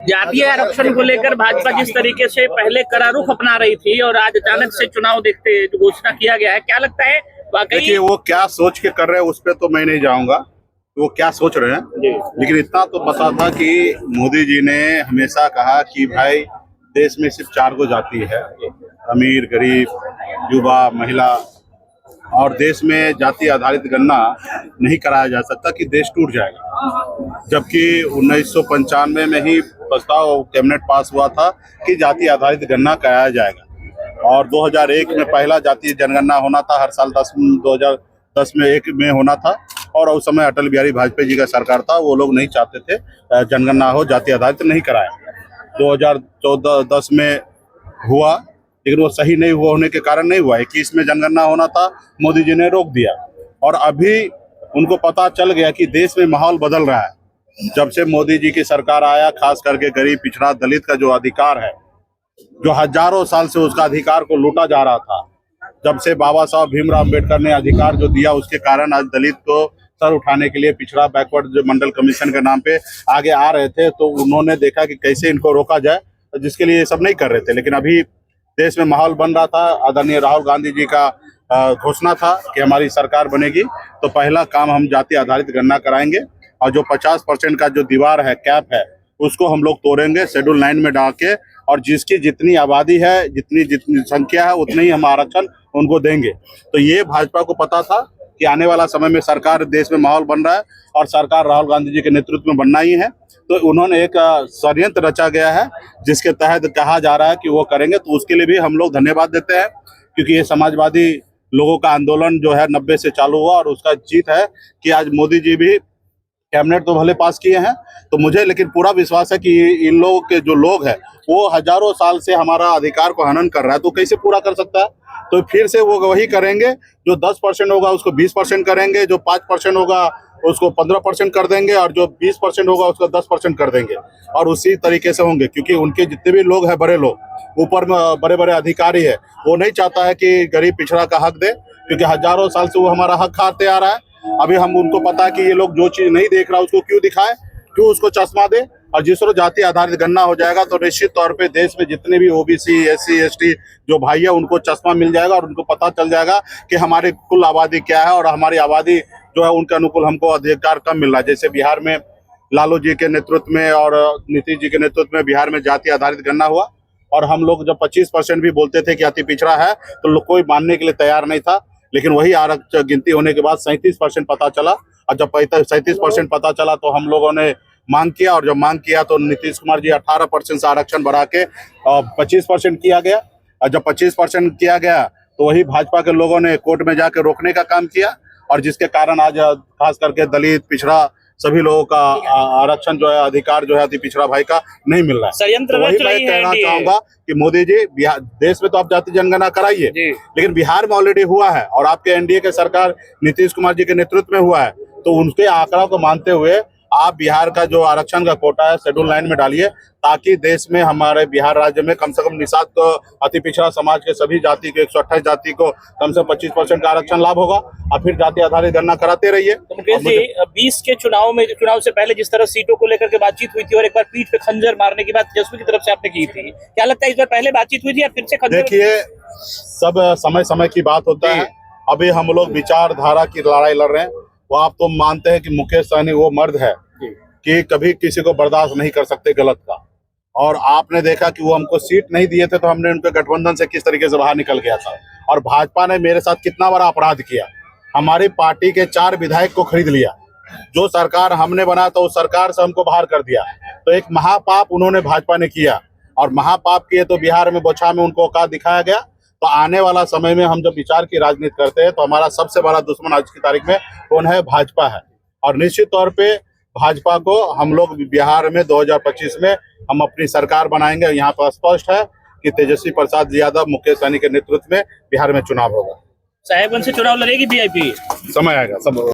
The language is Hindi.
जातीय आरक्षण को लेकर भाजपा जिस तरीके से पहले कड़ा रुख अपना रही थी और आज अचानक से चुनाव देखते जो घोषणा किया गया है, क्या लगता है वाकई? देखिए, वो क्या सोच के कर रहे हैं उस पर तो मैं नहीं जाऊंगा, वो क्या सोच रहे हैं। लेकिन इतना तो पता था कि मोदी जी ने हमेशा कहा कि भाई देश में सिर्फ 4 गो जाति है, अमीर, गरीब, युवा, महिला, और देश में जाति आधारित गणना नहीं कराया जा सकता कि देश टूट जाएगा। जबकि 1995 में ही प्रस्ताव कैबिनेट पास हुआ था कि जाति आधारित गणना कराया जाएगा, और 2001 में पहला जातीय जनगणना होना था, हर साल 2010 में एक में होना था। और उस समय अटल बिहारी वाजपेयी जी का सरकार था, वो लोग नहीं चाहते थे जनगणना हो, जाति आधारित नहीं कराया। 2014-10 में हुआ, लेकिन वो सही नहीं हुआ, होने के कारण नहीं हुआ। 21 में जनगणना होना था, मोदी जी ने रोक दिया। और अभी उनको पता चल गया कि देश में माहौल बदल रहा है। जब से मोदी जी की सरकार आया, खास करके गरीब, पिछड़ा, दलित का जो अधिकार है, जो हजारों साल से उसका अधिकार को लूटा जा रहा था, जब से बाबा साहब भीमराव अम्बेडकर ने अधिकार जो दिया, उसके कारण आज दलित को सर उठाने के लिए पिछड़ा बैकवर्ड जो मंडल कमीशन के नाम पे आगे आ रहे थे, तो उन्होंने देखा कि कैसे इनको रोका जाए, जिसके लिए ये सब नहीं कर रहे थे। लेकिन अभी देश में माहौल बन रहा था, आदरणीय राहुल गांधी जी का घोषणा था कि हमारी सरकार बनेगी तो पहला काम हम जाति आधारित गणना कराएंगे, और जो 50% का जो दीवार है, कैप है, उसको हम लोग तोड़ेंगे, शेड्यूल 9 में डाल के, और जिसकी जितनी आबादी है, जितनी संख्या है, उतनी ही हम आरक्षण उनको देंगे। तो ये भाजपा को पता था कि आने वाला समय में सरकार, देश में माहौल बन रहा है और सरकार राहुल गांधी जी के नेतृत्व में बनना ही है, तो उन्होंने एक षड्यंत्र रचा गया है जिसके तहत कहा जा रहा है कि वो करेंगे। तो उसके लिए भी हम लोग धन्यवाद देते हैं, क्योंकि ये समाजवादी लोगों का आंदोलन जो है 90 से चालू हुआ, और उसका जीत है कि आज मोदी जी भी कैबिनेट तो भले पास किए हैं। तो मुझे लेकिन पूरा विश्वास है कि इन लोगों के जो लोग हैं, वो हजारों साल से हमारा अधिकार को हनन कर रहा है, तो कैसे पूरा कर सकता है? तो फिर से वो वही करेंगे, जो 10% होगा उसको 20% करेंगे, जो 5% होगा उसको 15% कर देंगे, और जो 20% होगा उसको 10% कर देंगे, और उसी तरीके से होंगे। क्योंकि उनके जितने भी लोग हैं, बड़े लोग, ऊपर में बड़े बड़े अधिकारी है, वो नहीं चाहता है कि गरीब पिछड़ा का हक दे, क्योंकि हजारों साल से वो हमारा हक खाते आ रहा है। अभी हम उनको पता है कि ये लोग जो चीज नहीं देख रहा उसको क्यों दिखाए, क्यों उसको चश्मा दे। और जिस तरह जाति आधारित गणना हो जाएगा तो निश्चित तौर पे देश में जितने भी ओबीसी, एससी, एसटी जो भाई है, उनको चश्मा मिल जाएगा, और उनको पता चल जाएगा कि हमारी कुल आबादी क्या है, और हमारी आबादी जो है उनके अनुकूल हमको अधिकार कम मिल रहा है। जैसे बिहार में लालू जी के नेतृत्व में और नीतीश जी के नेतृत्व में बिहार में जाति आधारित गणना हुआ, और हम लोग जब 25% भी बोलते थे कि अति पिछड़ा है, तो लोग कोई मानने के लिए तैयार नहीं था। लेकिन वही आरक्षण गिनती होने के बाद 37% पता चला, और जब 37% पता चला तो हम लोगों ने मांग किया, और जब मांग किया तो नीतीश कुमार जी 18% से आरक्षण बढ़ा के 25% किया गया। और जब 25% किया गया तो वही भाजपा के लोगों ने कोर्ट में जाकर रोकने का काम किया, और जिसके कारण आज खास करके दलित, पिछड़ा सभी लोगों का आरक्षण जो है, अधिकार जो है अति पिछड़ा भाई का नहीं मिल रहा है। तो वही मैं कहना चाहूंगा कि मोदी जी, बिहार देश में तो आप जाति जनगणना कराइए, लेकिन बिहार में ऑलरेडी हुआ है, और आपके एनडीए के सरकार नीतीश कुमार जी के नेतृत्व में हुआ है, तो उनके आंकड़ा को मानते हुए आप बिहार का जो आरक्षण का कोटा है शेड्यूल 9 में डालिए, ताकि देश में, हमारे बिहार राज्य में कम से कम निषाद को, अति पिछड़ा समाज के सभी जाति को, 128 जाति को कम से कम 25% का आरक्षण लाभ होगा, और फिर जाति आधारित गणना कराते रहिए। तो मुकेश जी, 20 के चुनाव से पहले जिस तरह सीटों को लेकर के बातचीत हुई थी, और एक बार पीठ पे खंजर मारने की बात तेजस्वी की तरफ से आपने की थी, क्या लगता है इस बार पहले बातचीत हुई थी या फिर से खंजर? देखिए, सब समय समय की बात होता है। अभी हम लोग विचारधारा की लड़ाई लड़ रहे हैं। वो आप तो मानते हैं कि मुकेश सहनी वो मर्द है कि कभी किसी को बर्दाश्त नहीं कर सकते गलत का, और आपने देखा कि वो हमको सीट नहीं दिए थे तो हमने उनके गठबंधन से किस तरीके से बाहर निकल गया था। और भाजपा ने मेरे साथ कितना बड़ा अपराध किया, हमारी पार्टी के 4 विधायक को खरीद लिया, जो सरकार हमने बनाया था उस सरकार से हमको बाहर कर दिया। तो एक महापाप उन्होंने भाजपा ने किया, और महापाप किए तो बिहार में बोछा में उनको औकात दिखाया गया। तो आने वाला समय में हम जब विचार की राजनीति करते हैं तो हमारा सबसे बड़ा दुश्मन आज की तारीख में कौन है? भाजपा है। और निश्चित तौर पे भाजपा को हम लोग बिहार में 2025 में हम अपनी सरकार बनाएंगे। यहाँ पर स्पष्ट है कि तेजस्वी प्रसाद यादव, मुकेश सहनी के नेतृत्व में बिहार में चुनाव होगा। साहेबगंज से चुनाव लड़ेगी बीआईपी, समय आएगा सब।